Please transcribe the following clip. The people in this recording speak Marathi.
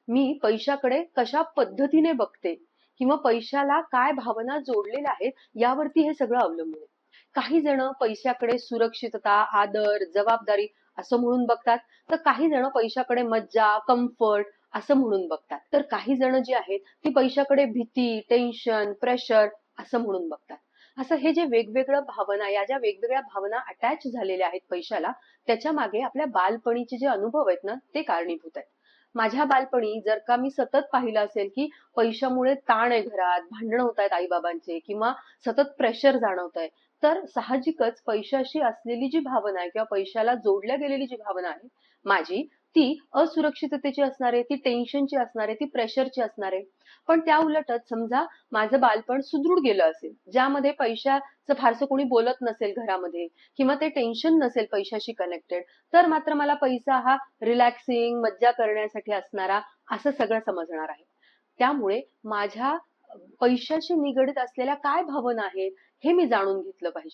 मी पैशाकडे कशा पद्धतीने बघते किंवा पैशाला काय भावना जोडलेल्या आहेत यावरती हे सगळं अवलंबून आहे. काही जण पैशाकडे सुरक्षितता, आदर, जबाबदारी असं म्हणून बघतात, तर काही जण पैशाकडे मज्जा, कम्फर्ट असं म्हणून बघतात. तर काही जण जी आहेत ती पैशाकडे भीती, टेन्शन, प्रेशर असं म्हणून बघतात. असं हे जे वेगवेगळ्या भावना, या ज्या वेगवेगळ्या भावना अटॅच झालेल्या आहेत पैशाला, त्याच्या मागे आपल्या बालपणीचे जे अनुभव आहेत ना, ते कारणीभूत आहेत. माझ्या बालपणी जर का मी सतत पाहिलं असेल की पैशामुळे ताण आहे घरात, भांडणं होत आहेत आई-बाबांचे किंवा सतत प्रेशर जाणवतंय, तर साहजिकच पैशाशी असलेली जी भावना आहे किंवा पैशाला जोडल्या गेलेली जी भावना आहे माझी, ती असुरक्षिततेची असणार आहे, ती टेन्शनची असणार आहे, ती प्रेशरची असणार आहे. पण त्या उलटच समजा माझं बालपण सुदृढ गेलं असेल, ज्यामध्ये पैशाचं फारसं कोणी बोलत नसेल घरामध्ये किंवा ते टेन्शन नसेल पैशाशी कनेक्टेड, तर मात्र मला पैसा हा रिलॅक्सिंग, मज्जा करण्यासाठी असणारा असं सगळं समजणार आहे. त्यामुळे माझ्या पैशाशी निगडीत असलेल्या काय भावना आहेत, हे मी जाणून घेतलं पाहिजे.